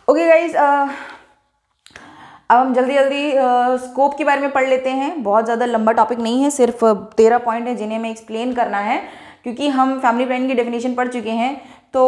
Okay guys, अब हम जल्दी जल्दी स्कोप के बारे में पढ़ लेते हैं। बहुत ज़्यादा लंबा टॉपिक नहीं है, सिर्फ 13 पॉइंट है जिन्हें हमें एक्सप्लेन करना है, क्योंकि हम फैमिली प्लानिंग की डेफिनेशन पढ़ चुके हैं। तो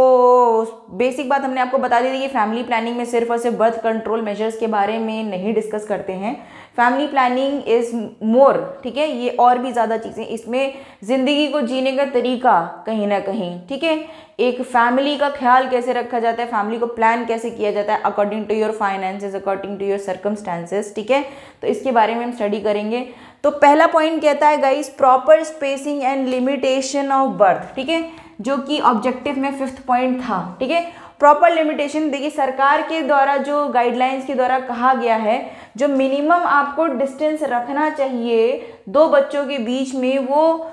बेसिक बात हमने आपको बता दी थी कि फैमिली प्लानिंग में सिर्फ और सिर्फ बर्थ कंट्रोल मेजर्स के बारे में नहीं डिस्कस करते हैं। फैमिली प्लानिंग इज़ मोर, ठीक है, ये और भी ज़्यादा चीज़ें, इसमें ज़िंदगी को जीने का तरीका कहीं ना कहीं, ठीक है, एक फैमिली का ख्याल कैसे रखा जाता है, फैमिली को प्लान कैसे किया जाता है according to your finances, according to your circumstances, ठीक है। तो इसके बारे में हम स्टडी करेंगे। तो पहला पॉइंट कहता है guys, proper spacing and limitation of birth, ठीक है, जो कि ऑब्जेक्टिव में 5th पॉइंट था, ठीक है। प्रॉपर लिमिटेशन, देखिए सरकार के द्वारा जो गाइडलाइंस के द्वारा कहा गया है, जो मिनिमम आपको डिस्टेंस रखना चाहिए दो बच्चों के बीच में, वो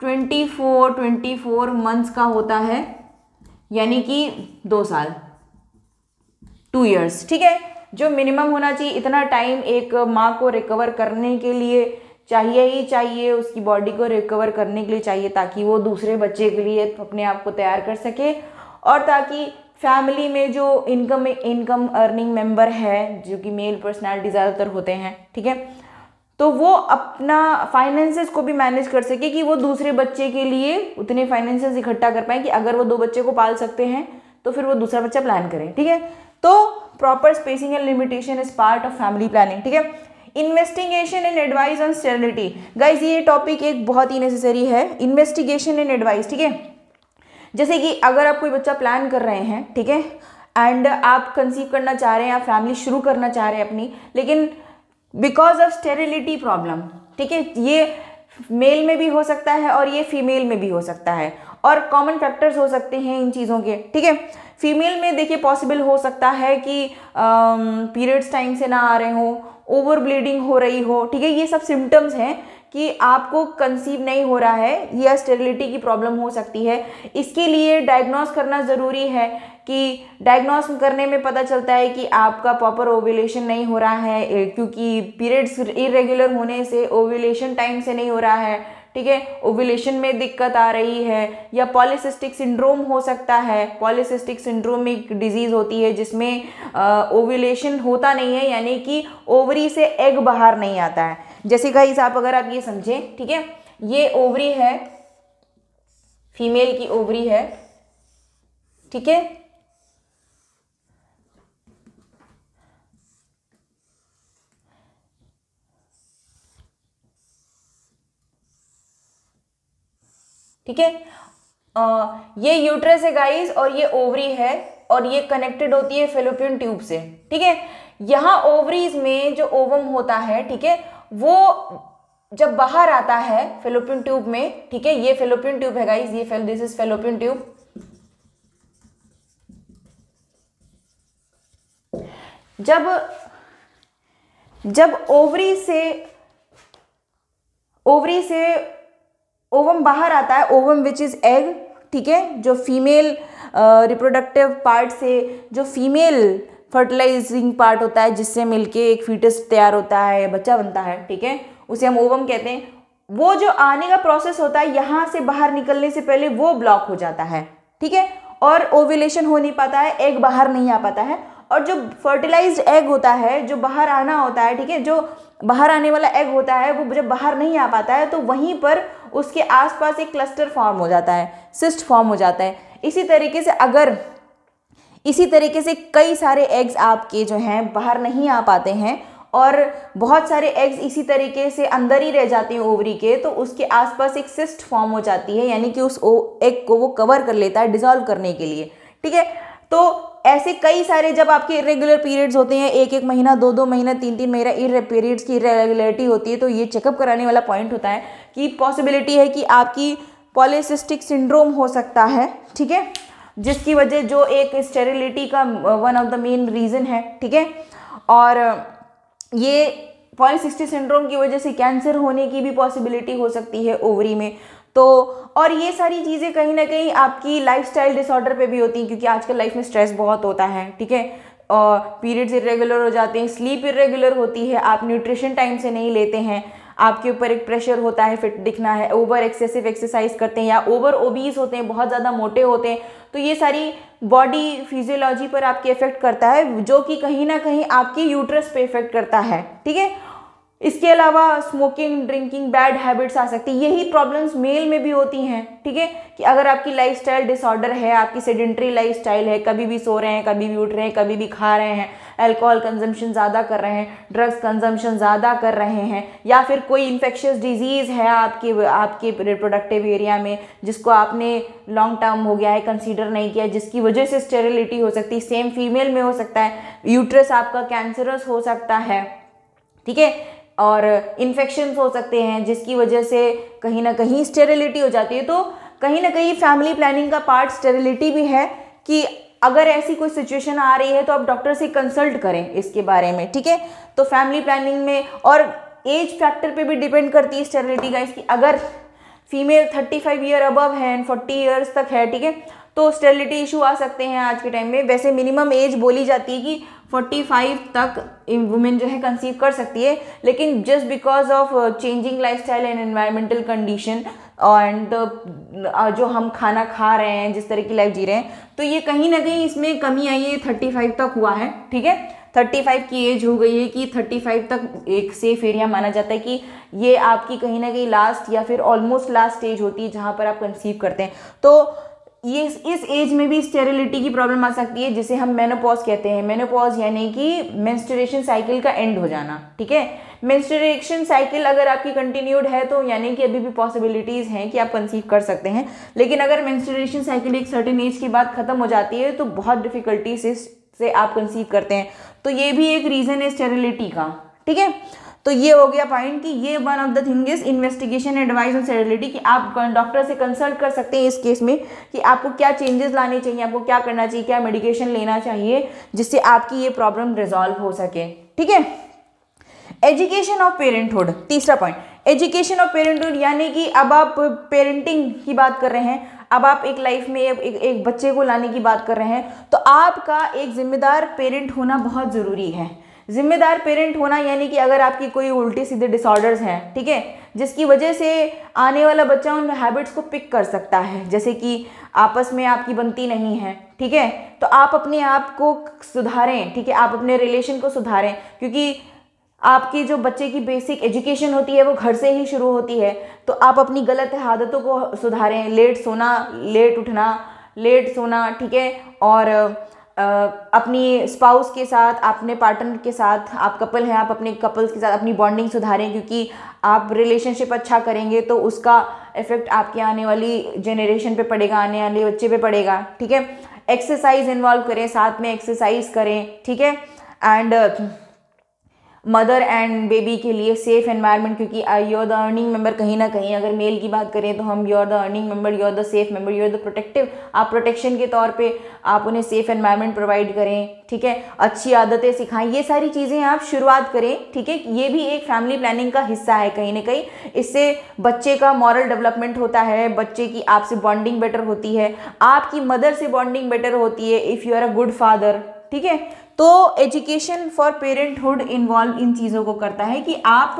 24 मंथ्स का होता है, यानी कि 2 साल, 2 इयर्स, ठीक है। जो मिनिमम होना चाहिए, इतना टाइम एक माँ को रिकवर करने के लिए चाहिए ही चाहिए, उसकी बॉडी को रिकवर करने के लिए चाहिए, ताकि वो दूसरे बच्चे के लिए अपने आप को तैयार कर सके, और ताकि फैमिली में जो इनकम अर्निंग मेंबर है, जो कि मेल पर्सनालिटी ज़्यादातर होते हैं, ठीक है, तो वो अपना फाइनेंसेस को भी मैनेज कर सके कि वो दूसरे बच्चे के लिए उतने फाइनेंसेस इकट्ठा कर पाए कि अगर वो 2 बच्चे को पाल सकते हैं तो फिर वो दूसरा बच्चा प्लान करें, ठीक है। तो proper spacing and limitation is part of family planning, ठीक है। Investigation and advice on sterility, guys ये टॉपिक एक बहुत ही नेसेसरी है, इन्वेस्टिगेशन एंड एडवाइस, ठीक है। जैसे कि अगर आप कोई बच्चा प्लान कर रहे हैं, ठीक है, एंड आप कंसीव करना चाह रहे हैं, आप फैमिली शुरू करना चाह रहे हैं अपनी, लेकिन बिकॉज ऑफ स्टेरिलिटी प्रॉब्लम, ठीक है, ये मेल में भी हो सकता है और ये फीमेल में भी हो सकता है, और कॉमन फैक्टर्स हो सकते हैं इन चीज़ों के, ठीक है। फीमेल में देखिए पॉसिबल हो सकता है कि पीरियड्स टाइम से ना आ रहे हो, ओवर ब्लीडिंग हो रही हो, ठीक है, ये सब सिम्टम्स हैं कि आपको कंसीव नहीं हो रहा है या स्टेरिलिटी की प्रॉब्लम हो सकती है। इसके लिए डायग्नोस करना ज़रूरी है, कि डायग्नोस करने में पता चलता है कि आपका प्रॉपर ओव्यूलेशन नहीं हो रहा है, क्योंकि पीरियड्स इरेगुलर होने से ओव्यूलेशन टाइम से नहीं हो रहा है, ठीक है, ओव्यूलेशन में दिक्कत आ रही है, या पॉलीसिस्टिक सिंड्रोम हो सकता है। पॉलीसिस्टिक सिंड्रोम एक डिजीज़ होती है जिसमें ओव्यूलेशन होता नहीं है, यानी कि ओवरी से एग बाहर नहीं आता है। जैसे गाइस अगर आप ये समझें, ठीक है, ये ओवरी है, फीमेल की ओवरी है, ठीक है, ठीक है, ये यूट्रस है गाइस और ये ओवरी है, और ये कनेक्टेड होती है फेलोपियन ट्यूब से, ठीक है। यहाँ ओवरीज में जो ओवम होता है, ठीक है, वो जब बाहर आता है फेलोपियन ट्यूब में, ठीक है, ये फेलोपियन ट्यूब है गाइस, ये दिस इज फेलोपियन ट्यूब। जब ओवरी से ओवम बाहर आता है, ओवम विच इज एग, ठीक है, जो फीमेल रिप्रोडक्टिव पार्ट से जो फीमेल फर्टिलाइजिंग पार्ट होता है, जिससे मिलके एक फीटस तैयार होता है, बच्चा बनता है, ठीक है, उसे हम ओवम कहते हैं। वो जो आने का प्रोसेस होता है, यहाँ से बाहर निकलने से पहले वो ब्लॉक हो जाता है, ठीक है, और ओव्यूलेशन हो नहीं पाता है, एग बाहर नहीं आ पाता है। और जो फर्टिलाइज्ड एग होता है, जो बाहर आना होता है, ठीक है, जो बाहर आने वाला एग होता है, वो जब बाहर नहीं आ पाता है तो वहीं पर उसके आसपास एक क्लस्टर फॉर्म हो जाता है, सिस्ट फॉर्म हो जाता है। इसी तरीके से कई सारे एग्स आपके जो हैं बाहर नहीं आ पाते हैं, और बहुत सारे एग्स इसी तरीके से अंदर ही रह जाते हैं ओवरी के, तो उसके आसपास एक सिस्ट फॉर्म हो जाती है, यानी कि उस एग को वो कवर कर लेता है डिसॉल्व करने के लिए, ठीक है। तो ऐसे कई सारे, जब आपके इरेगुलर पीरियड्स होते हैं, 1-1 महीना, 2-2 महीना, 3-3 महीना पीरियड्स की इरेगुलरिटी होती है, तो ये चेकअप कराने वाला पॉइंट होता है कि पॉसिबिलिटी है कि आपकी पॉलीसिस्टिक सिंड्रोम हो सकता है, ठीक है, जिसकी वजह जो एक स्टेरिलिटी का one of the main reason है, ठीक है। और ये पॉलीसिस्टिक सिंड्रोम की वजह से कैंसर होने की भी पॉसिबिलिटी हो सकती है ओवरी में। तो और ये सारी चीज़ें कहीं ना कहीं आपकी लाइफस्टाइल डिसऑर्डर पे भी होती हैं, क्योंकि आजकल लाइफ में स्ट्रेस बहुत होता है, ठीक है, और पीरियड्स इरेगुलर हो जाते हैं, स्लीप इरेगुलर होती है, आप न्यूट्रिशन टाइम से नहीं लेते हैं, आपके ऊपर एक प्रेशर होता है फिट दिखना है, ओवर एक्सेसिव एक्सरसाइज करते हैं, या ओवर ओबीज होते हैं, बहुत ज़्यादा मोटे होते हैं, तो ये सारी बॉडी फिजियोलॉजी पर आपके इफेक्ट करता है, जो कि कहीं ना कहीं आपके यूट्रस पे इफेक्ट करता है, ठीक है। इसके अलावा स्मोकिंग, ड्रिंकिंग, बैड हैबिट्स आ सकती है। यही प्रॉब्लम्स मेल में भी होती हैं, ठीक है, कि अगर आपकी लाइफस्टाइल डिसऑर्डर है, आपकी सेडेंटरी लाइफस्टाइल है, कभी भी सो रहे हैं, कभी भी उठ रहे हैं, कभी भी खा रहे हैं, अल्कोहल कंजम्पशन ज़्यादा कर रहे हैं, ड्रग्स कंजम्पशन ज़्यादा कर रहे हैं, या फिर कोई इन्फेक्शियस डिजीज़ है आपके रिप्रोडक्टिव एरिया में जिसको आपने लॉन्ग टर्म हो गया है कंसीडर नहीं किया, जिसकी वजह से स्टेरिलिटी हो सकती है, सेम फीमेल में हो सकता है, यूट्रस आपका कैंसरस हो सकता है, ठीक है, और इन्फेक्शंस हो सकते हैं जिसकी वजह से कहीं ना कहीं स्टेरिलिटी हो जाती है। तो कहीं ना कहीं फैमिली प्लानिंग का पार्ट स्टेरिलिटी भी है, कि अगर ऐसी कोई सिचुएशन आ रही है तो आप डॉक्टर से कंसल्ट करें इसके बारे में, ठीक है। तो फैमिली प्लानिंग में, और एज फैक्टर पे भी डिपेंड करती है स्टेरिलिटी का, इसकी अगर फीमेल 35 ईयर अबव है एंड 40 ईयर्स तक है, ठीक है, तो स्टेरिलिटी इशू आ सकते हैं आज के टाइम में। वैसे मिनिमम एज बोली जाती है कि 45 तक वुमेन जो है कंसीव कर सकती है, लेकिन just because of changing lifestyle and environmental condition and जो हम खाना खा रहे हैं, जिस तरह की लाइफ जी रहे हैं, तो ये कहीं ना कहीं इसमें कमी आई है। 35 तक हुआ है, ठीक है, 35 की एज हो गई है कि 35 तक एक सेफ एरिया माना जाता है, कि ये आपकी कहीं ना कहीं लास्ट या फिर ऑलमोस्ट लास्ट स्टेज होती है जहाँ पर आप कंसीव करते हैं। तो ये इस एज में भी स्टेरिलिटी की प्रॉब्लम आ सकती है, जिसे हम मेनोपॉज कहते हैं। मेनोपॉज यानी कि मेंस्ट्रुएशन साइकिल का एंड हो जाना, ठीक है। मेंस्ट्रुएशन साइकिल अगर आपकी कंटिन्यूड है तो यानी कि अभी भी पॉसिबिलिटीज़ हैं कि आप कंसीव कर सकते हैं, लेकिन अगर मेंस्ट्रुएशन साइकिल एक सर्टेन एज के बाद ख़त्म हो जाती है तो बहुत डिफिकल्टी से आप कंसीव करते हैं। तो ये भी एक रीज़न है स्टेरिलिटी का, ठीक है। तो ये हो गया पॉइंट कि ये one of the thing is investigation advice on sterility, कि आप डॉक्टर से कंसल्ट कर सकते हैं इस केस में कि आपको क्या चेंजेस लाने चाहिए, आपको क्या करना चाहिए, क्या मेडिकेशन लेना चाहिए जिससे आपकी ये प्रॉब्लम रिजॉल्व हो सके, ठीक है। एजुकेशन ऑफ पेरेंटहुड, तीसरा पॉइंट, एजुकेशन ऑफ पेरेंटहुड, यानी कि अब आप पेरेंटिंग की बात कर रहे हैं, अब आप एक लाइफ में एक बच्चे को लाने की बात कर रहे हैं, तो आपका एक जिम्मेदार पेरेंट होना बहुत ज़रूरी है। जिम्मेदार पेरेंट होना यानी कि अगर आपकी कोई उल्टे सीधे डिसऑर्डर्स हैं, ठीक है, जिसकी वजह से आने वाला बच्चा उन हैबिट्स को पिक कर सकता है, जैसे कि आपस में आपकी बनती नहीं है, ठीक है, तो आप अपने आप को सुधारें, ठीक है, आप अपने रिलेशन को सुधारें, क्योंकि आपकी जो बच्चे की बेसिक एजुकेशन होती है वो घर से ही शुरू होती है। तो आप अपनी गलत आदतों को सुधारें, लेट सोना, लेट सोना, ठीक है, और अपनी स्पाउस के साथ, अपने पार्टनर के साथ, आप कपल हैं, आप अपने कपल्स के साथ अपनी बॉन्डिंग सुधारें, क्योंकि आप रिलेशनशिप अच्छा करेंगे तो उसका इफेक्ट आपके आने वाली जनरेशन पे पड़ेगा, आने वाले बच्चे पे पड़ेगा, ठीक है। एक्सरसाइज इन्वॉल्व करें, साथ में एक्सरसाइज करें, ठीक है, एंड मदर एंड बेबी के लिए सेफ एनवायरनमेंट, क्योंकि you are the earning member, कहीं ना कहीं अगर मेल की बात करें तो हम you are the earning member, you are the safe member, you are the protective, आप प्रोटेक्शन के तौर पे आप उन्हें सेफ एनवायरनमेंट प्रोवाइड करें, ठीक है, अच्छी आदतें सिखाएं, ये सारी चीज़ें आप शुरुआत करें, ठीक है। ये भी एक फैमिली प्लानिंग का हिस्सा है कहीं ना कहीं, इससे बच्चे का मॉरल डेवलपमेंट होता है, बच्चे की आपसे बॉन्डिंग बेटर होती है, आपकी मदर से बॉन्डिंग बेटर होती है if you are a good father, ठीक है। तो एजुकेशन फॉर पेरेंटहुड इन्वॉल्व इन चीज़ों को करता है कि आप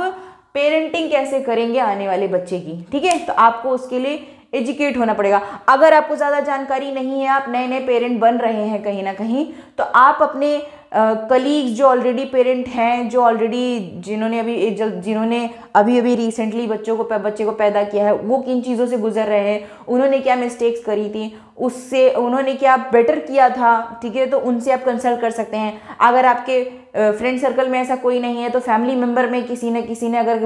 पेरेंटिंग कैसे करेंगे आने वाले बच्चे की, ठीक है, तो आपको उसके लिए एजुकेट होना पड़ेगा। अगर आपको ज़्यादा जानकारी नहीं है, आप नए नए पेरेंट बन रहे हैं कहीं ना कहीं, तो आप अपने कलीग्स जो ऑलरेडी पेरेंट हैं, जो ऑलरेडी जिन्होंने अभी रिसेंटली बच्चे को पैदा किया है, वो किन चीज़ों से गुजर रहे हैं, उन्होंने क्या मिस्टेक्स करी थी, उससे उन्होंने क्या बेटर किया था, ठीक है, तो उनसे आप कंसल्ट कर सकते हैं। अगर आपके फ्रेंड सर्कल में ऐसा कोई नहीं है तो फैमिली मेम्बर में किसी ने अगर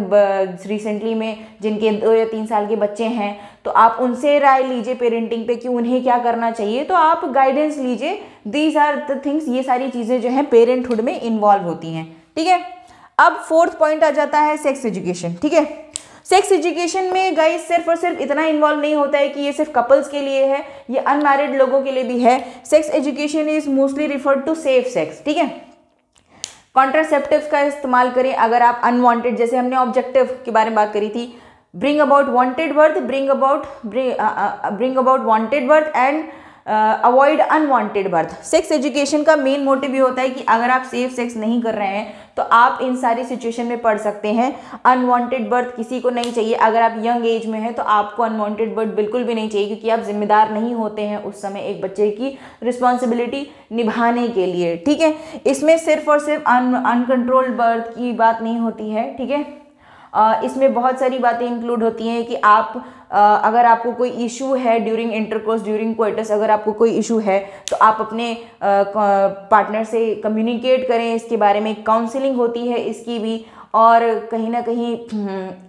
रिसेंटली में जिनके 2 या 3 साल के बच्चे हैं, तो आप उनसे राय लीजिए पेरेंटिंग पे कि उन्हें क्या करना चाहिए, तो आप गाइडेंस लीजिए। दीज आर द थिंग्स, ये सारी चीज़ें जो हैं पेरेंटहुड में इन्वॉल्व होती हैं, ठीक है। अब फोर्थ पॉइंट आ जाता है सेक्स एजुकेशन, ठीक है। सेक्स एजुकेशन में गाइस सिर्फ और सिर्फ इतना इन्वॉल्व नहीं होता है कि ये सिर्फ कपल्स के लिए है, ये अनमैरिड लोगों के लिए भी है। Sex education is mostly referred to safe sex, ठीक है। कॉन्ट्रासेप्टिव्स का इस्तेमाल करें अगर आप अनवांटेड, जैसे हमने ऑब्जेक्टिव के बारे में बात करी थी, bring about wanted birth, bring about wanted birth and avoid unwanted birth. Sex education का मेन मोटिव ये होता है कि अगर आप सेफ सेक्स नहीं कर रहे हैं तो आप इन सारी सिचुएशन में पड़ सकते हैं। अनवांटेड बर्थ किसी को नहीं चाहिए। अगर आप यंग एज में हैं तो आपको अनवांटेड बर्थ बिल्कुल भी नहीं चाहिए, क्योंकि आप जिम्मेदार नहीं होते हैं उस समय एक बच्चे की रिस्पॉन्सिबिलिटी निभाने के लिए, ठीक है। इसमें सिर्फ और सिर्फ अनकंट्रोल्ड बर्थ की बात नहीं होती है, ठीक है। इसमें बहुत सारी बातें इंक्लूड होती हैं कि आप अगर आपको कोई इशू है ड्यूरिंग इंटरकोर्स, ड्यूरिंग कोइटस, अगर आपको कोई इशू है तो आप अपने पार्टनर से कम्युनिकेट करें, इसके बारे में काउंसलिंग होती है इसकी भी। और कहीं ना कहीं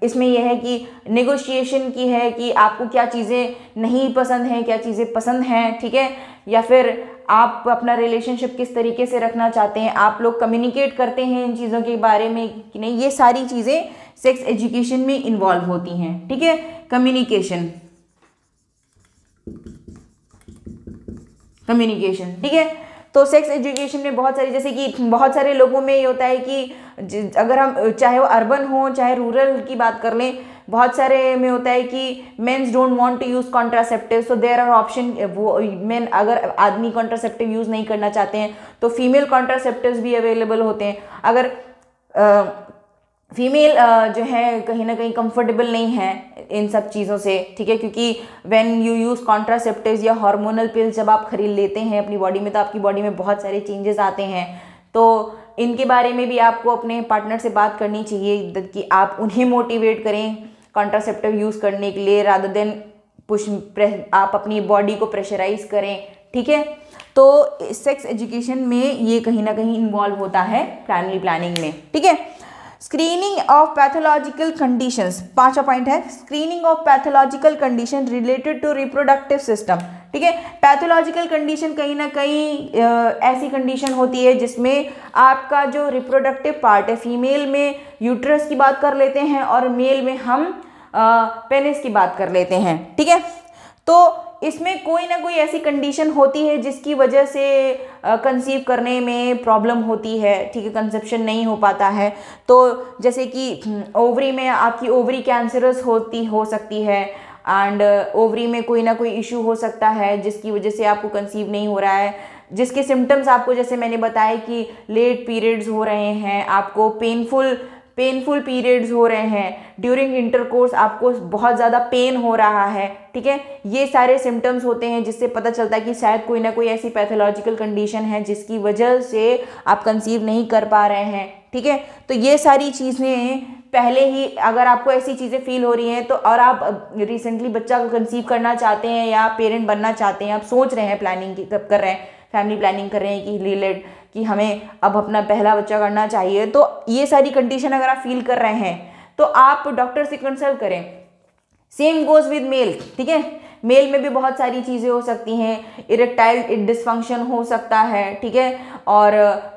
इसमें यह है कि नेगोशिएशन की है कि आपको क्या चीज़ें नहीं पसंद हैं, क्या चीज़ें पसंद हैं, ठीक है, या फिर आप अपना रिलेशनशिप किस तरीके से रखना चाहते हैं, आप लोग कम्युनिकेट करते हैं इन चीज़ों के बारे में कि नहीं। ये सारी चीज़ें सेक्स एजुकेशन में इन्वॉल्व होती हैं, ठीक है। कम्युनिकेशन, ठीक है। तो सेक्स एजुकेशन में बहुत सारी, जैसे कि बहुत सारे लोगों में ये होता है कि अगर हम चाहे वो अर्बन हो चाहे रूरल की बात कर लें, बहुत सारे में होता है कि mens don't want to use contraceptive, so there are option. वो मेन अगर आदमी कॉन्ट्रासेप्टिव यूज़ नहीं करना चाहते हैं तो फीमेल कॉन्ट्रासेप्टिव्स भी अवेलेबल होते हैं। अगर फीमेल जो है कहीं ना कहीं कंफर्टेबल नहीं है इन सब चीज़ों से, ठीक है, क्योंकि व्हेन यू यूज़ कॉन्ट्रासेप्टिव्स या हार्मोनल पिल्स जब आप खरीद लेते हैं अपनी बॉडी में तो आपकी बॉडी में बहुत सारे चेंजेस आते हैं। तो इनके बारे में भी आपको अपने पार्टनर से बात करनी चाहिए कि आप उन्हें मोटिवेट करें कॉन्ट्रासेप्टिव यूज़ करने के लिए, रादर देन आप अपनी बॉडी को प्रेशराइज करें, ठीक है। तो सेक्स एजुकेशन में ये कहीं ना कहीं इन्वॉल्व होता है फैमिली प्लानिंग में, ठीक है। स्क्रीनिंग ऑफ पैथोलॉजिकल कंडीशंस, 5वां पॉइंट है screening of pathological condition related to reproductive system, ठीक है। पैथोलॉजिकल कंडीशन कहीं ना कहीं ऐसी कंडीशन होती है जिसमें आपका जो रिप्रोडक्टिव पार्ट है, फीमेल में यूट्रस की बात कर लेते हैं और मेल में हम पेनिस की बात कर लेते हैं, ठीक है। तो इसमें कोई ना कोई ऐसी कंडीशन होती है जिसकी वजह से कंसीव करने में प्रॉब्लम होती है, ठीक है, कंसेप्शन नहीं हो पाता है। तो जैसे कि ओवरी में आपकी ओवरी कैंसरस हो सकती है एंड ओवरी में कोई ना कोई इशू हो सकता है जिसकी वजह से आपको कंसीव नहीं हो रहा है, जिसके सिम्टम्स आपको जैसे मैंने बताया कि लेट पीरियड्स हो रहे हैं, आपको पेनफुल पीरियड्स हो रहे हैं, ड्यूरिंग इंटरकोर्स आपको बहुत ज़्यादा पेन हो रहा है, ठीक है। ये सारे सिम्टम्स होते हैं जिससे पता चलता है कि शायद कोई ना कोई ऐसी पैथोलॉजिकल कंडीशन है जिसकी वजह से आप कंसीव नहीं कर पा रहे हैं, ठीक है। तो ये सारी चीज़ें पहले ही अगर आपको ऐसी चीज़ें फील हो रही हैं तो और आप रिसेंटली बच्चा को कंसीव करना चाहते हैं या पेरेंट बनना चाहते हैं, आप सोच रहे हैं प्लानिंग की तब कर रहे हैं, फैमिली प्लानिंग कर रहे हैं कि हमें अब अपना पहला बच्चा करना चाहिए, तो ये सारी कंडीशन अगर आप फील कर रहे हैं तो आप डॉक्टर से कंसल्ट करें। सेम गोज विद मेल, ठीक है। मेल में भी बहुत सारी चीज़ें हो सकती हैं, इरेक्टाइल डिसफंक्शन हो सकता है, ठीक है, और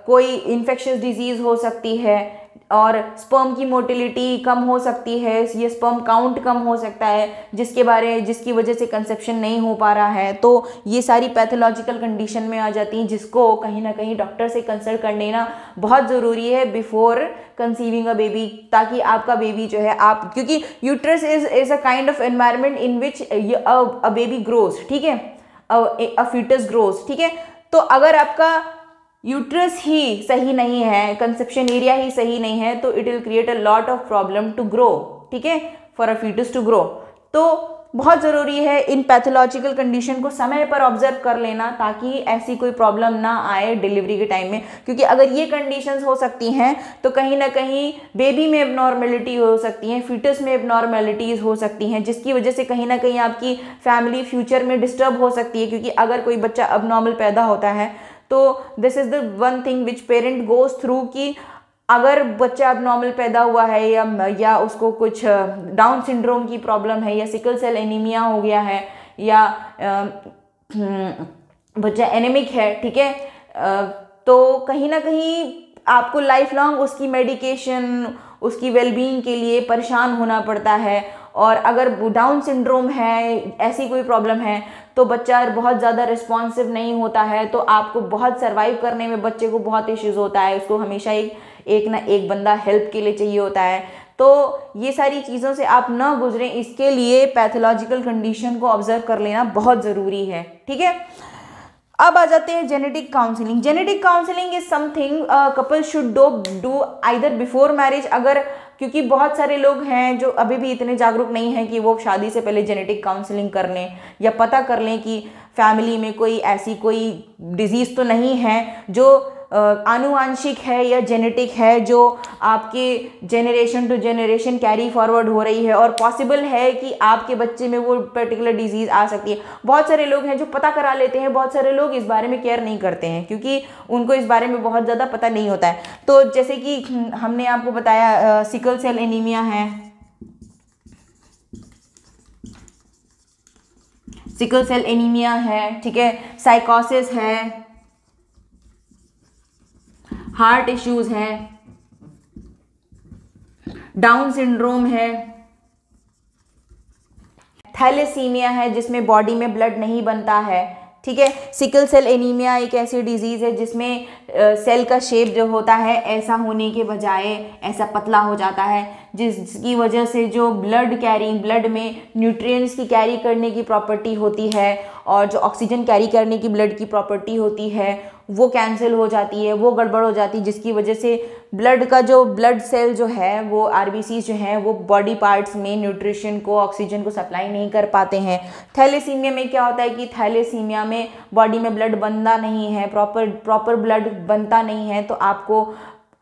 कोई इन्फेक्शियस डिजीज़ हो सकती है, और स्पर्म की मोटिलिटी कम हो सकती है, ये स्पर्म काउंट कम हो सकता है जिसकी वजह से कंसेप्शन नहीं हो पा रहा है। तो ये सारी पैथोलॉजिकल कंडीशन में आ जाती हैं जिसको कहीं ना कहीं डॉक्टर से कंसल्ट कर लेना बहुत ज़रूरी है बिफोर कंसीविंग अ बेबी, ताकि आपका बेबी जो है क्योंकि uterus is a kind of environment in which a baby grows, ठीक है, अ फीटस ग्रोज, ठीक है। तो अगर आपका यूट्रस ही सही नहीं है, कंसेप्शन एरिया ही सही नहीं है, तो it will create a lot of problem to grow, ठीक है, for a fetus to grow. तो बहुत ज़रूरी है इन पैथोलॉजिकल कंडीशन को समय पर ऑब्जर्व कर लेना ताकि ऐसी कोई प्रॉब्लम ना आए डिलीवरी के टाइम में, क्योंकि अगर ये कंडीशंस हो सकती हैं तो कहीं ना कहीं बेबी में एबनॉर्मेलिटी हो सकती है, फीटस में एबनॉर्मेलिटीज़ हो सकती हैं, जिसकी वजह से कहीं ना कहीं आपकी फैमिली फ्यूचर में डिस्टर्ब हो सकती है। क्योंकि अगर कोई बच्चा अबनॉर्मल पैदा होता है तो this is the one thing which parent goes through कि अगर बच्चा अबनॉर्मल पैदा हुआ है या उसको कुछ डाउन सिंड्रोम की प्रॉब्लम है या सिकल सेल एनीमिया हो गया है या बच्चा एनीमिक है, ठीक है, तो कहीं ना कहीं आपको लाइफ लॉन्ग उसकी मेडिकेशन, उसकी वेलबींग के लिए परेशान होना पड़ता है। और अगर डाउन सिंड्रोम है, ऐसी कोई प्रॉब्लम है, तो बच्चा बहुत ज़्यादा रिस्पॉन्सिव नहीं होता है, तो आपको बहुत सर्वाइव करने में बच्चे को बहुत इश्यूज़ होता है, उसको हमेशा एक ना एक बंदा हेल्प के लिए चाहिए होता है। तो ये सारी चीज़ों से आप ना गुजरें, इसके लिए पैथोलॉजिकल कंडीशन को ऑब्जर्व कर लेना बहुत ज़रूरी है। ठीक है, अब आ जाते हैं genetic counselling. Genetic counselling is something couple should do either before marriage, अगर क्योंकि बहुत सारे लोग हैं जो अभी भी इतने जागरूक नहीं हैं कि वो शादी से पहले जेनेटिक काउंसलिंग कर लें या पता कर लें कि फैमिली में कोई ऐसी कोई डिजीज़ तो नहीं है जो आनुवांशिक है या जेनेटिक है, जो आपके generation to generation carry forward हो रही है और पॉसिबल है कि आपके बच्चे में वो पर्टिकुलर डिजीज़ आ सकती है। बहुत सारे लोग हैं जो पता करा लेते हैं, बहुत सारे लोग इस बारे में केयर नहीं करते हैं क्योंकि उनको इस बारे में बहुत ज़्यादा पता नहीं होता है। तो जैसे कि हमने आपको बताया सिकल सेल एनीमिया है, सिकल सेल एनीमिया है, ठीक है, साइकोसिस है, हार्ट इश्यूज हैं, डाउन सिंड्रोम है, थैलेसीमिया है जिसमें बॉडी में ब्लड नहीं बनता है। ठीक है, सिकल सेल एनीमिया एक ऐसी डिजीज़ है जिसमें सेल का शेप जो होता है ऐसा होने के बजाय ऐसा पतला हो जाता है, जिसकी वजह से जो ब्लड में न्यूट्रिएंट्स की कैरी करने की प्रॉपर्टी होती है और जो ऑक्सीजन कैरी करने की ब्लड की प्रॉपर्टी होती है वो कैंसिल हो जाती है, वो गड़बड़ हो जाती है, जिसकी वजह से ब्लड सेल जो है वो आरबीसीज जो हैं वो बॉडी पार्ट्स में न्यूट्रिशन को, ऑक्सीजन को सप्लाई नहीं कर पाते हैं। थैलेसीमिया में क्या होता है कि थैलेसीमिया में बॉडी में ब्लड बनता नहीं है, प्रॉपर ब्लड बनता नहीं है, तो आपको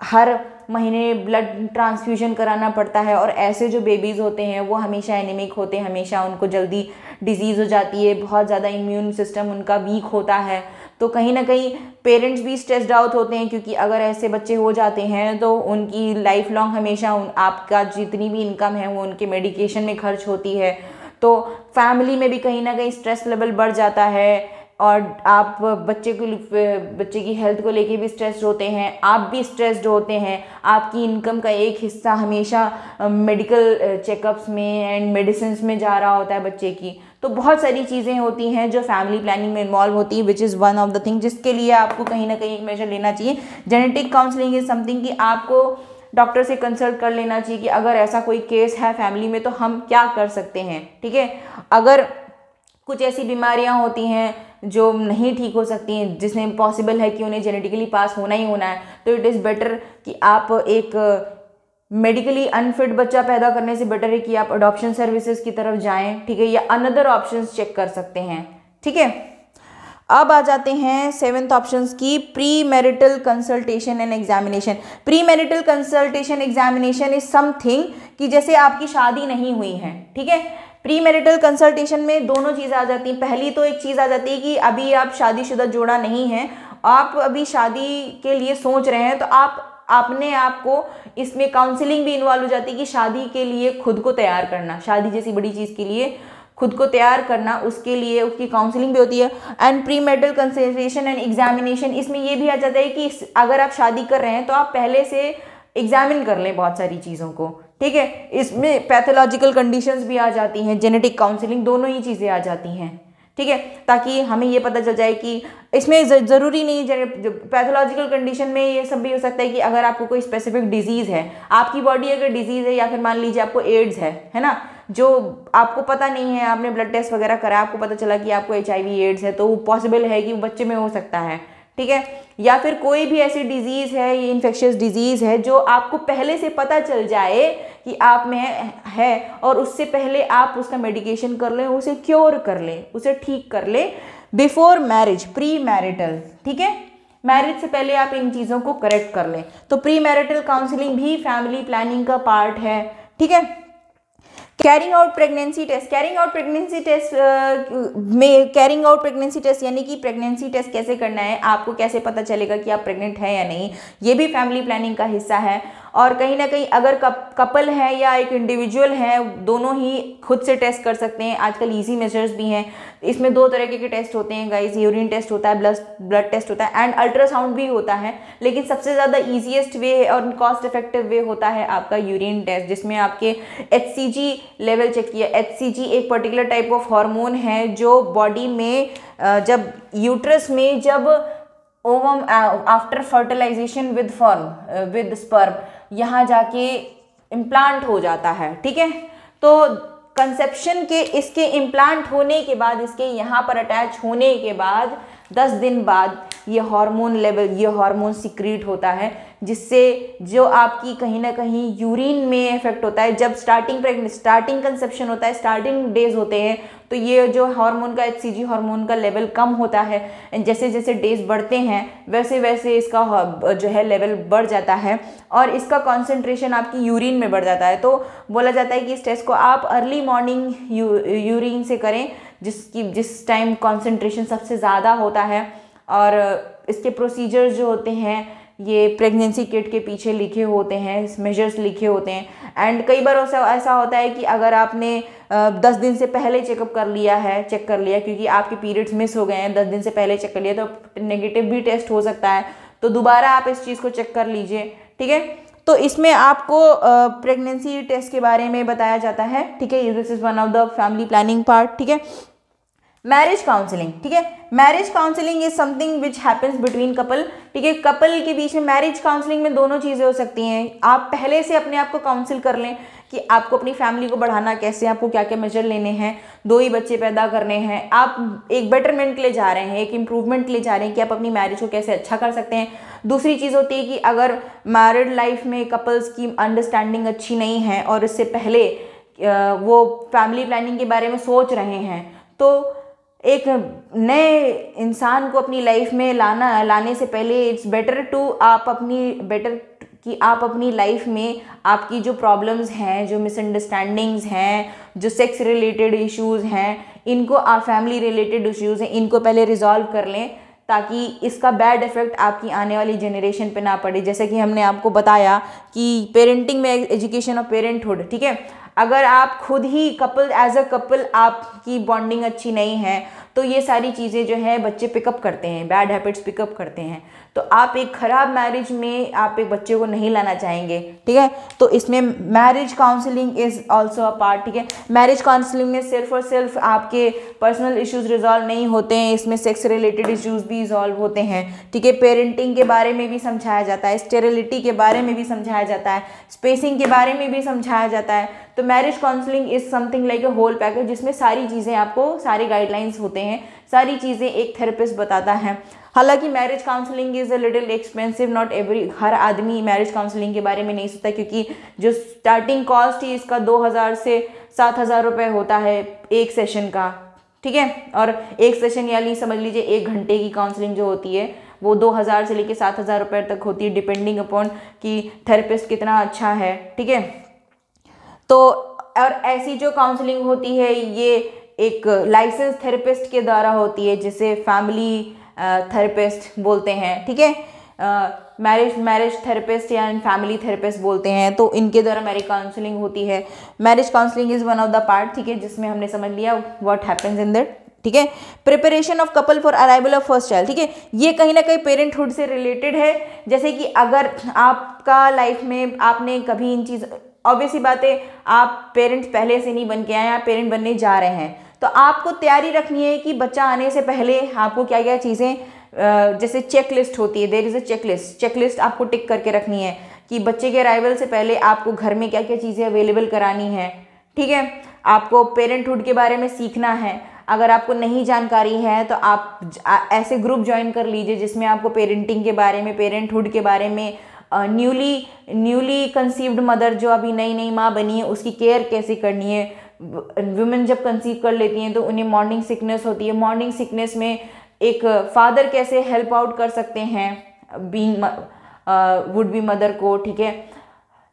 हर महीने ब्लड ट्रांसफ्यूजन कराना पड़ता है और ऐसे जो बेबीज़ होते हैं वो हमेशा एनीमिक होते हैं, हमेशा उनको जल्दी डिजीज़ हो जाती है, बहुत ज़्यादा इम्यून सिस्टम उनका वीक होता है। तो कहीं ना कहीं पेरेंट्स भी स्ट्रेस्ड आउट होते हैं क्योंकि अगर ऐसे बच्चे हो जाते हैं तो उनकी लाइफ लॉन्ग हमेशा आपका जितनी भी इनकम है वो उनके मेडिकेशन में खर्च होती है। तो फैमिली में भी कहीं ना कहीं स्ट्रेस लेवल बढ़ जाता है और आप बच्चे की हेल्थ को लेके भी स्ट्रेस्ड होते हैं, आप भी स्ट्रेस्ड होते हैं, आपकी इनकम का एक हिस्सा हमेशा मेडिकल चेकअप्स में एंड मेडिसिन में जा रहा होता है बच्चे की। तो बहुत सारी चीज़ें होती हैं जो फैमिली प्लानिंग में इन्वॉल्व होती है, which is one of the thing जिसके लिए आपको कहीं ना कहीं एक मेजर लेना चाहिए। जेनेटिक काउंसलिंग इज समथिंग कि आपको डॉक्टर से कंसल्ट कर लेना चाहिए कि अगर ऐसा कोई केस है फैमिली में तो हम क्या कर सकते हैं। ठीक है, अगर कुछ ऐसी बीमारियां होती हैं जो नहीं ठीक हो सकती हैं, जिसमें पॉसिबल है कि उन्हें जेनेटिकली पास होना ही होना है, तो इट इज़ बेटर कि आप एक मेडिकली अनफिट बच्चा पैदा करने से बेटर है कि आप अडॉप्शन सर्विसेज की तरफ जाएं। ठीक है, या अनदर ऑप्शंस चेक कर सकते हैं। ठीक है, अब आ जाते हैं 7th ऑप्शंस की, pre marital consultation and examination. Pre marital consultation examination is something कि जैसे आपकी शादी नहीं हुई है, ठीक है, प्री मैरिटल कंसल्टेशन में दोनों चीज़ आ जाती हैं। पहली तो एक चीज़ आ जाती है कि अभी आप शादीशुदा जोड़ा नहीं हैं, आप अभी शादी के लिए सोच रहे हैं, तो आपने आपको इसमें काउंसलिंग भी इन्वॉल्व हो जाती है कि शादी के लिए खुद को तैयार करना, शादी जैसी बड़ी चीज़ के लिए खुद को तैयार करना, उसके लिए उसकी काउंसलिंग भी होती है। And pre marital consultation and examination, इसमें ये भी आ जाता है कि अगर आप शादी कर रहे हैं तो आप पहले से एग्जामिन कर लें बहुत सारी चीज़ों को। ठीक है, इसमें पैथोलॉजिकल कंडीशंस भी आ जाती हैं, जेनेटिक काउंसलिंग, दोनों ही चीज़ें आ जाती हैं। ठीक है, ताकि हमें ये पता चल जाए कि इसमें ज़रूरी नहीं, पैथोलॉजिकल कंडीशन में ये सब भी हो सकता है कि अगर आपको कोई स्पेसिफिक डिजीज़ है, आपकी बॉडी अगर डिजीज़ है, या फिर मान लीजिए आपको एड्स है ना, जो आपको पता नहीं है, आपने ब्लड टेस्ट वगैरह करा, आपको पता चला कि आपको HIV एड्स है, तो वो पॉसिबल है कि वो बच्चे में हो सकता है। ठीक है, या फिर कोई भी ऐसी डिजीज़ है, ये इन्फेक्शियस डिजीज़ है जो आपको पहले से पता चल जाए कि आप में है और उससे पहले आप उसका मेडिकेशन कर लें, उसे क्योर कर लें, उसे ठीक कर लें बिफोर मैरिज, प्री मैरिटल। ठीक है, मैरिज से पहले आप इन चीज़ों को करेक्ट कर लें। तो प्री मैरिटल काउंसलिंग भी फैमिली प्लानिंग का पार्ट है। ठीक है, carrying out pregnancy test, carrying out pregnancy test यानी कि प्रेगनेंसी टेस्ट कैसे करना है, आपको कैसे पता चलेगा कि आप प्रेग्नेंट हैं या नहीं, ये भी फैमिली प्लानिंग का हिस्सा है। और कहीं ना कहीं अगर कपल है या एक इंडिविजुअल है, दोनों ही खुद से टेस्ट कर सकते हैं। आजकल इजी मेजर्स भी हैं, इसमें 2 तरह के टेस्ट होते हैं गाइस, यूरिन टेस्ट होता है, ब्लड टेस्ट होता है एंड अल्ट्रासाउंड भी होता है। लेकिन सबसे ज़्यादा ईजीएस्ट वे और कॉस्ट इफेक्टिव वे होता है आपका यूरिन टेस्ट, जिसमें आपके HCG लेवल चेक किया। HCG एक पर्टिकुलर टाइप ऑफ हार्मोन है जो बॉडी में जब यूट्रस में जब ovum after fertilisation with sperm यहाँ जाके इम्प्लांट हो जाता है, ठीक है। तो कंसेप्शन के इसके इम्प्लांट होने के बाद, इसके यहाँ पर अटैच होने के बाद 10 दिन बाद ये हार्मोन लेवल, ये हार्मोन सिक्रीट होता है, जिससे जो आपकी कहीं ना कहीं यूरिन में इफेक्ट होता है। जब स्टार्टिंग कंसेप्शन होता है, स्टार्टिंग डेज होते हैं, तो ये जो हार्मोन का HCG हार्मोन का लेवल कम होता है। जैसे जैसे डेज बढ़ते हैं वैसे वैसे इसका जो है लेवल बढ़ जाता है और इसका कॉन्सेंट्रेशन आपकी यूरिन में बढ़ जाता है। तो बोला जाता है कि इस टेस्ट को आप अर्ली मॉर्निंग यूरिन से करें, जिस टाइम कॉन्सेंट्रेशन सबसे ज़्यादा होता है। और इसके प्रोसीजर्स जो होते हैं ये प्रेगनेंसी किट के पीछे लिखे होते हैं, मेजर्स लिखे होते हैं। एंड कई बार ऐसा होता है कि अगर आपने 10 दिन से पहले चेक कर लिया क्योंकि आपके पीरियड्स मिस हो गए हैं, 10 दिन से पहले चेक कर लिया, तो नेगेटिव भी टेस्ट हो सकता है। तो दोबारा आप इस चीज़ को चेक कर लीजिए, ठीक है। तो इसमें आपको प्रेगनेंसी टेस्ट के बारे में बताया जाता है, ठीक है। This is one of the family planning part, ठीक है। मैरिज काउंसलिंग, ठीक है। Marriage counselling is something which happens between couple, ठीक है। कपल के बीच में मैरिज काउंसलिंग में दोनों चीज़ें हो सकती हैं। आप पहले से अपने आप को काउंसिल कर लें कि आपको अपनी फैमिली को बढ़ाना कैसे, आपको क्या क्या मेजर लेने हैं, 2 ही बच्चे पैदा करने हैं, आप एक बेटरमेंट के लिए जा रहे हैं, एक इम्प्रूवमेंट के लिए जा रहे हैं कि आप अपनी मैरिज को कैसे अच्छा कर सकते हैं। दूसरी चीज़ होती है कि अगर मैरिड लाइफ में कपल्स की अंडरस्टैंडिंग अच्छी नहीं है और इससे पहले वो फैमिली प्लानिंग के बारे में सोच रहे हैं, तो एक नए इंसान को अपनी लाइफ में लाने से पहले इट्स बेटर कि आप अपनी लाइफ में आपकी जो प्रॉब्लम्स हैं, जो मिसअंडरस्टैंडिंग्स हैं, जो सेक्स रिलेटेड इश्यूज़ हैं, इनको आप फैमिली रिलेटेड इश्यूज़ हैं, इनको पहले रिजॉल्व कर लें, ताकि इसका बैड इफेक्ट आपकी आने वाली जनरेशन पे ना पड़े। जैसे कि हमने आपको बताया कि पेरेंटिंग में एजुकेशन ऑफ पेरेंटहुड, ठीक है। अगर आप खुद ही एज अ कपल आपकी बॉन्डिंग अच्छी नहीं है, तो ये सारी चीज़ें जो है बच्चे पिकअप करते हैं, बैड हैबिट्स पिकअप करते हैं। तो आप एक ख़राब मैरिज में आप एक बच्चे को नहीं लाना चाहेंगे, ठीक है। तो इसमें marriage counselling is also a part, ठीक है। मैरिज काउंसलिंग में सिर्फ और सिर्फ आपके पर्सनल इश्यूज़ रिजॉल्व नहीं होते हैं, इसमें सेक्स रिलेटेड इश्यूज़ भी रिजॉल्व होते हैं, ठीक है। पेरेंटिंग के बारे में भी समझाया जाता है, स्टेरिलिटी के बारे में भी समझाया जाता है, स्पेसिंग के बारे में भी समझाया जाता है। तो marriage counselling is something like a whole package, जिसमें सारी चीज़ें आपको, सारे गाइडलाइंस होते हैं, सारी चीज़ें एक थेरेपिस्ट बताता है। हालांकि marriage counselling is a little expensive, not हर आदमी मैरिज काउंसलिंग के बारे में नहीं सोचता, क्योंकि जो स्टार्टिंग कॉस्ट ही इसका 2000 से 7000 रुपये होता है एक सेशन का, ठीक है। और एक सेशन यानी समझ लीजिए 1 घंटे की काउंसलिंग जो होती है वो 2000 से लेकर 7000 रुपये तक होती है, डिपेंडिंग अपॉन कि थेरेपिस्ट कितना अच्छा है, ठीक है। तो और ऐसी जो काउंसलिंग होती है ये एक लाइसेंस थेरेपिस्ट के द्वारा होती है, जिसे फैमिली थेरेपिस्ट बोलते हैं, ठीक है। मैरिज थेरेपिस्ट या फैमिली थेरेपिस्ट बोलते हैं। तो इनके द्वारा मैरिज काउंसलिंग होती है। Marriage counselling is one of the part, ठीक है, जिसमें हमने समझ लिया व्हाट हैपेंस इन दैट, ठीक है। Preparation of couple for arrival of first child, ठीक है। ये कहीं ना कहीं पेरेंटहुड से रिलेटेड है। जैसे कि अगर आपका लाइफ में आपने कभी इन चीज़, ऑब्वियसली बात है, आप पेरेंट्स पहले से नहीं बन के आए, आप पेरेंट बनने जा रहे हैं, तो आपको तैयारी रखनी है कि बच्चा आने से पहले आपको क्या क्या चीज़ें, जैसे चेक लिस्ट होती है, there is a check list आपको टिक करके रखनी है कि बच्चे के अराइवल से पहले आपको घर में क्या क्या चीज़ें अवेलेबल करानी है, ठीक है। आपको पेरेंटहुड के बारे में सीखना है। अगर आपको नहीं जानकारी है तो आप ऐसे ग्रुप ज्वाइन कर लीजिए जिसमें आपको पेरेंटिंग के बारे में, पेरेंटहुड के बारे में, न्यूली कंसीव्ड मदर जो अभी नई नई माँ बनी है उसकी केयर कैसे करनी है। वुमेन जब कंसीव कर लेती हैं तो उन्हें मॉर्निंग सिकनेस होती है, मॉर्निंग सिकनेस में एक फादर कैसे हेल्प आउट कर सकते हैं बीइंग वुड बी मदर को, ठीक है।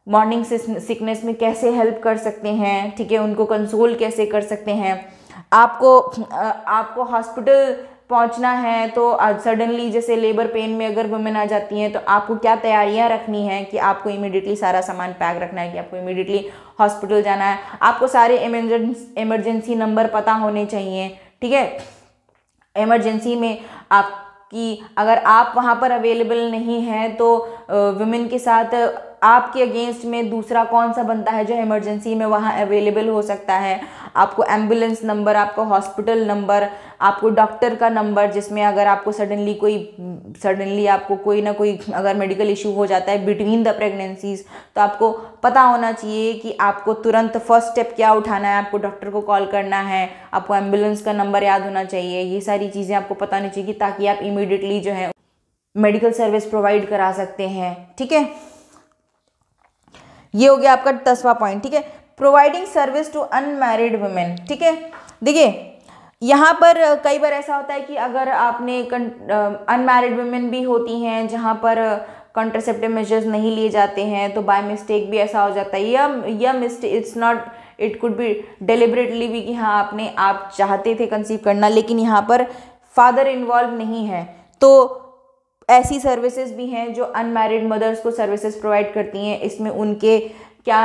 मॉर्निंग सिकनेस में कैसे हेल्प कर सकते हैं, ठीक है, उनको कंसोल कैसे कर सकते हैं। आपको हॉस्पिटल पहुंचना है तो सडनली जैसे लेबर पेन में अगर वुमेन आ जाती हैं तो आपको क्या तैयारियां रखनी है कि आपको इमीडिएटली सारा सामान पैक रखना है कि आपको इमीडिएटली हॉस्पिटल जाना है। आपको सारे इमरजेंसी नंबर पता होने चाहिए, ठीक है। इमरजेंसी में आपकी, अगर आप वहाँ पर अवेलेबल नहीं हैं तो वुमेन के साथ आपके अगेंस्ट में दूसरा कौन सा बनता है जो इमरजेंसी में वहाँ अवेलेबल हो सकता है। आपको एम्बुलेंस नंबर, आपको हॉस्पिटल नंबर, आपको डॉक्टर का नंबर, जिसमें अगर आपको सडनली आपको कोई ना कोई अगर मेडिकल इशू हो जाता है बिटवीन द प्रेगनेंसीज, तो आपको पता होना चाहिए कि आपको तुरंत फर्स्ट स्टेप क्या उठाना है, आपको डॉक्टर को कॉल करना है, आपको एम्बुलेंस का नंबर याद होना चाहिए। ये सारी चीज़ें आपको पता होनी चाहिए ताकि आप इमीडिएटली जो है मेडिकल सर्विस प्रोवाइड करा सकते हैं। ठीक है, ये हो गया आपका 10वां पॉइंट। ठीक है, providing service to unmarried women. ठीक है, देखिए यहाँ पर कई बार ऐसा होता है कि अगर आपने अनमैरिड वुमेन भी होती हैं जहाँ पर कॉन्ट्रासेप्टिव मेजर्स नहीं लिए जाते हैं, तो बाय मिस्टेक भी ऐसा हो जाता है, या mistake, it's not, it could be deliberately भी कि हाँ आप चाहते थे कंसीव करना लेकिन यहाँ पर फादर इन्वॉल्व नहीं है, तो ऐसी सर्विसेज भी हैं जो अनमैरिड मदर्स को सर्विसेज प्रोवाइड करती हैं। इसमें उनके क्या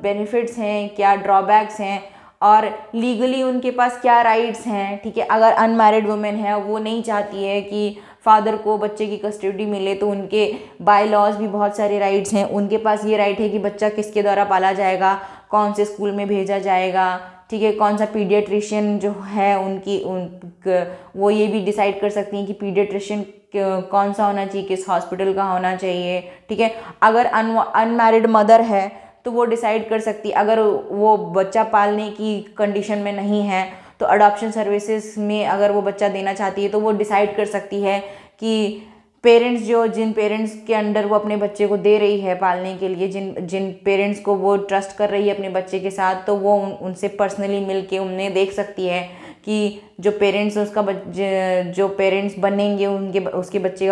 बेनिफिट्स हैं, क्या ड्रॉबैक्स हैं और लीगली उनके पास क्या राइट्स हैं। ठीक है, अगर अनमैरिड वुमेन है, वो नहीं चाहती है कि फादर को बच्चे की कस्टडी मिले, तो उनके बाय लॉज भी बहुत सारे राइट्स हैं। उनके पास ये राइट है कि बच्चा किसके द्वारा पाला जाएगा, कौन से स्कूल में भेजा जाएगा, ठीक है, कौन सा पीडियाट्रिशियन जो है वो ये भी डिसाइड कर सकती हैं कि पीडियाट्रिशियन कौन सा होना चाहिए, किस हॉस्पिटल का होना चाहिए। ठीक है, अगर अनमैरिड मदर है तो वो डिसाइड कर सकती है, अगर वो बच्चा पालने की कंडीशन में नहीं है तो अडॉप्शन सर्विसेज में अगर वो बच्चा देना चाहती है तो वो डिसाइड कर सकती है कि पेरेंट्स जिन पेरेंट्स के अंडर वो अपने बच्चे को दे रही है पालने के लिए, जिन पेरेंट्स को वो ट्रस्ट कर रही है अपने बच्चे के साथ, तो वो उनसे पर्सनली मिल के उन्हें देख सकती है कि जो पेरेंट्स जो पेरेंट्स बनेंगे उसके बच्चे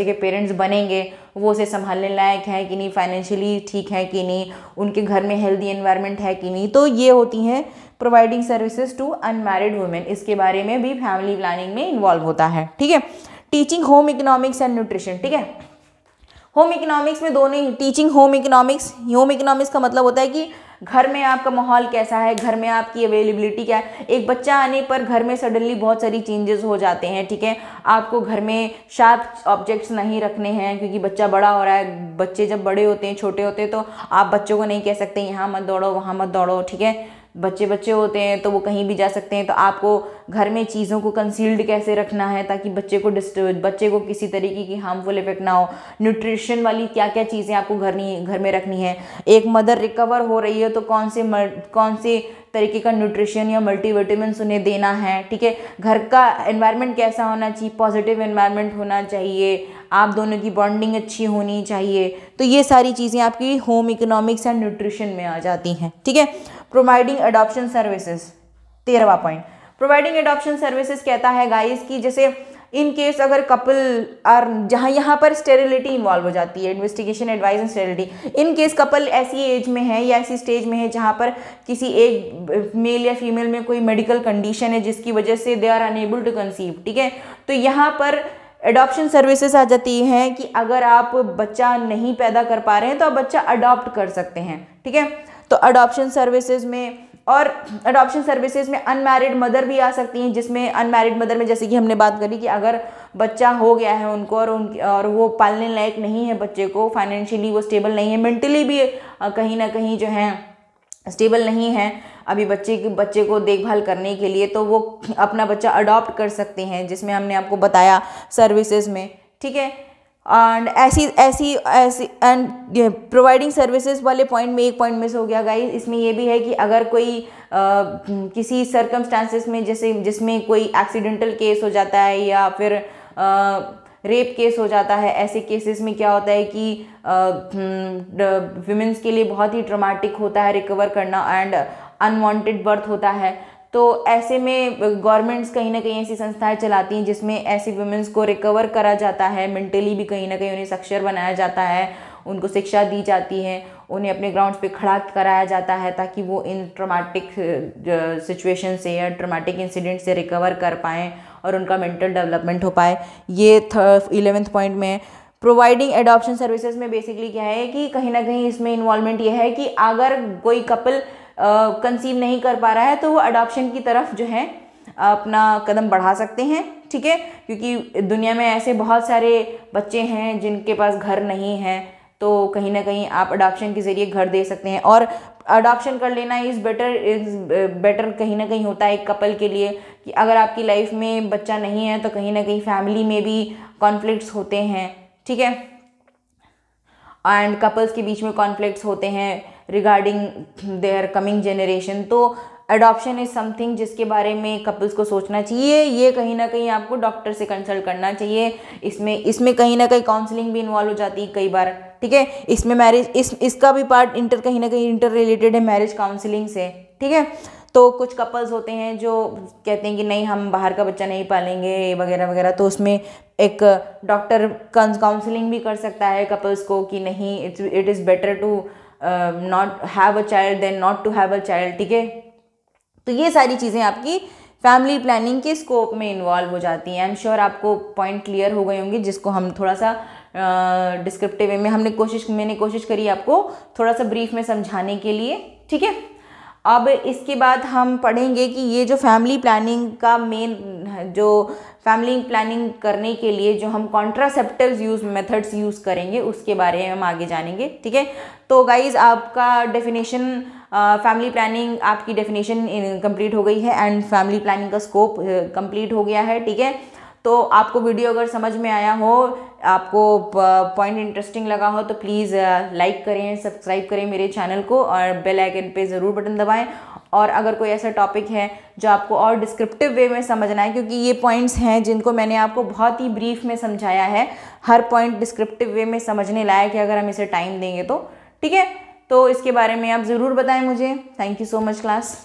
के पेरेंट्स बनेंगे वो उसे संभालने लायक है कि नहीं, फाइनेंशियली ठीक है कि नहीं, उनके घर में हेल्दी एनवायरनमेंट है कि नहीं। तो ये होती हैं providing services to unmarried women. इसके बारे में भी फैमिली प्लानिंग में इन्वॉल्व होता है। ठीक है, teaching home economics and nutrition. ठीक है, होम इकोनॉमिक्स में दोनों ही, टीचिंग होम इकोनॉमिक्स का मतलब होता है कि घर में आपका माहौल कैसा है, घर में आपकी अवेलेबिलिटी क्या है। एक बच्चा आने पर घर में सडनली बहुत सारी चेंजेस हो जाते हैं। ठीक है, आपको घर में शार्प ऑब्जेक्ट्स नहीं रखने हैं क्योंकि बच्चा बड़ा हो रहा है। बच्चे जब बड़े होते हैं, छोटे होते हैं, तो आप बच्चों को नहीं कह सकते यहाँ मत दौड़ो, वहाँ मत दौड़ो। ठीक है, बच्चे होते हैं तो वो कहीं भी जा सकते हैं। तो आपको घर में चीज़ों को कंसील्ड कैसे रखना है ताकि बच्चे को किसी तरीके की हार्मफुल इफेक्ट ना हो। न्यूट्रिशन वाली क्या क्या चीज़ें आपको घर में रखनी है। एक मदर रिकवर हो रही है तो कौन से तरीके का न्यूट्रिशन या मल्टीविटामिन्स उन्हें देना है। ठीक है, घर का एनवायरनमेंट कैसा होना चाहिए, पॉजिटिव एनवायरनमेंट होना चाहिए, आप दोनों की बॉन्डिंग अच्छी होनी चाहिए। तो ये सारी चीज़ें आपकी होम इकोनॉमिक्स एंड न्यूट्रिशन में आ जाती हैं। ठीक है, प्रोवाइडिंग एडॉप्शन सर्विसेज, 13वां पॉइंट। प्रोवाइडिंग एडॉप्शन सर्विसेज कहता है गाइस कि जैसे इन केस अगर कपल और जहाँ यहाँ पर स्टेरिलिटी इन्वॉल्व हो जाती है, investigation, advice and sterility. In case couple ऐसी एज में है या ऐसी स्टेज में है जहाँ पर किसी एक मेल या फीमेल में कोई मेडिकल कंडीशन है जिसकी वजह से they are unable to conceive. ठीक है, तो यहाँ पर एडॉप्शन सर्विसेज आ जाती हैं कि अगर आप बच्चा नहीं पैदा कर पा रहे हैं तो आप बच्चा अडॉप्ट कर सकते हैं। ठीक है, तो अडॉप्शन सर्विसेज में अनमैरिड मदर भी आ सकती हैं, जिसमें अनमैरिड मदर में जैसे कि हमने बात करी कि अगर बच्चा हो गया है उनको और वो पालने लायक नहीं है बच्चे को, फाइनेंशियली वो स्टेबल नहीं है, मेंटली भी कहीं ना कहीं जो है स्टेबल नहीं है अभी बच्चे को देखभाल करने के लिए, तो वो अपना बच्चा अडॉप्ट कर सकते हैं, जिसमें हमने आपको बताया सर्विसेज में। ठीक है, एंड ऐसी एंड प्रोवाइडिंग सर्विसेज वाले पॉइंट में एक पॉइंट मिस हो गया गाइस। इसमें ये भी है कि अगर कोई किसी सर्कमस्टांसेस में जिसमें कोई एक्सीडेंटल केस हो जाता है या फिर रेप केस हो जाता है, ऐसे केसेस में क्या होता है कि विमेंस के लिए बहुत ही ट्रॉमेटिक होता है रिकवर करना एंड अनवांटेड बर्थ होता है। तो ऐसे में गवर्नमेंट्स कहीं ना कहीं ऐसी संस्थाएं चलाती हैं जिसमें ऐसी वुमेन्स को रिकवर करा जाता है, मेंटली भी कहीं ना कहीं उन्हें सक्षम बनाया जाता है, उनको शिक्षा दी जाती है, उन्हें अपने ग्राउंड्स पे खड़ा कराया जाता है ताकि वो इन ट्रॉमेटिक सिचुएशन से या ट्रॉमेटिक इंसिडेंट से रिकवर कर पाएँ और उनका मेंटल डेवलपमेंट हो पाए। ये 11th पॉइंट में प्रोवाइडिंग एडॉप्शन सर्विसेज में बेसिकली क्या है कि कहीं ना कहीं इसमें इन्वॉल्वमेंट ये है कि अगर कोई कपल कंसीव नहीं कर पा रहा है तो वो अडॉप्शन की तरफ जो है अपना कदम बढ़ा सकते हैं, ठीक है, क्योंकि दुनिया में ऐसे बहुत सारे बच्चे हैं जिनके पास घर नहीं है, तो कहीं ना कहीं आप अडॉप्शन के ज़रिए घर दे सकते हैं। और अडॉप्शन कर लेना इज़ बेटर कहीं ना कहीं होता है एक कपल के लिए, कि अगर आपकी लाइफ में बच्चा नहीं है तो कहीं ना कहीं फैमिली में भी कॉन्फ्लिक्ट्स होते हैं, ठीक है, एंड कपल्स के बीच में कॉन्फ्लिक्ट्स होते हैं रिगार्डिंग देयर कमिंग जनरेशन। तो अडॉप्शन इज़ समथिंग जिसके बारे में कपल्स को सोचना चाहिए। ये कहीं ना कहीं आपको डॉक्टर से कंसल्ट करना चाहिए। इसमें कहीं ना कहीं काउंसलिंग भी इन्वॉल्व हो जाती है कई बार, ठीक है। इसमें मैरिज इसका भी पार्ट कहीं ना कहीं इंटर रिलेटेड है मैरिज काउंसलिंग से, ठीक है। तो कुछ कपल्स होते हैं जो कहते हैं कि नहीं हम बाहर का बच्चा नहीं पालेंगे वगैरह वगैरह, तो उसमें एक डॉक्टर काउंसलिंग भी कर सकता है कपल्स को कि नहीं it is better to not have a child than not to have a child, ठीक है। तो ये सारी चीज़ें आपकी फैमिली प्लानिंग के स्कोप में इन्वॉल्व हो जाती हैं। आई एम श्योर आपको पॉइंट क्लियर हो गए होंगे, जिसको हम थोड़ा सा डिस्क्रिप्टिव वे में मैंने कोशिश करी आपको थोड़ा सा ब्रीफ में समझाने के लिए, ठीक है। अब इसके बाद हम पढ़ेंगे कि ये जो फैमिली प्लानिंग का फैमिली प्लानिंग करने के लिए जो हम कॉन्ट्रासेप्टिव्स मेथड्स यूज़ करेंगे उसके बारे में हम आगे जानेंगे, ठीक है। तो गाइज आपका डेफिनेशन फैमिली प्लानिंग आपकी डेफिनेशन कंप्लीट हो गई है एंड फैमिली प्लानिंग का स्कोप कंप्लीट हो गया है, ठीक है। तो आपको वीडियो अगर समझ में आया हो, आपको पॉइंट इंटरेस्टिंग लगा हो, तो प्लीज़ लाइक करें, सब्सक्राइब करें मेरे चैनल को और बेल आइकन पे ज़रूर बटन दबाएं। और अगर कोई ऐसा टॉपिक है जो आपको और डिस्क्रिप्टिव वे में समझना है, क्योंकि ये पॉइंट्स हैं जिनको मैंने आपको बहुत ही ब्रीफ में समझाया है, हर पॉइंट डिस्क्रिप्टिव वे में समझने लायक है अगर हम इसे टाइम देंगे तो, ठीक है। तो इसके बारे में आप ज़रूर बताएं मुझे। Thank you so much class.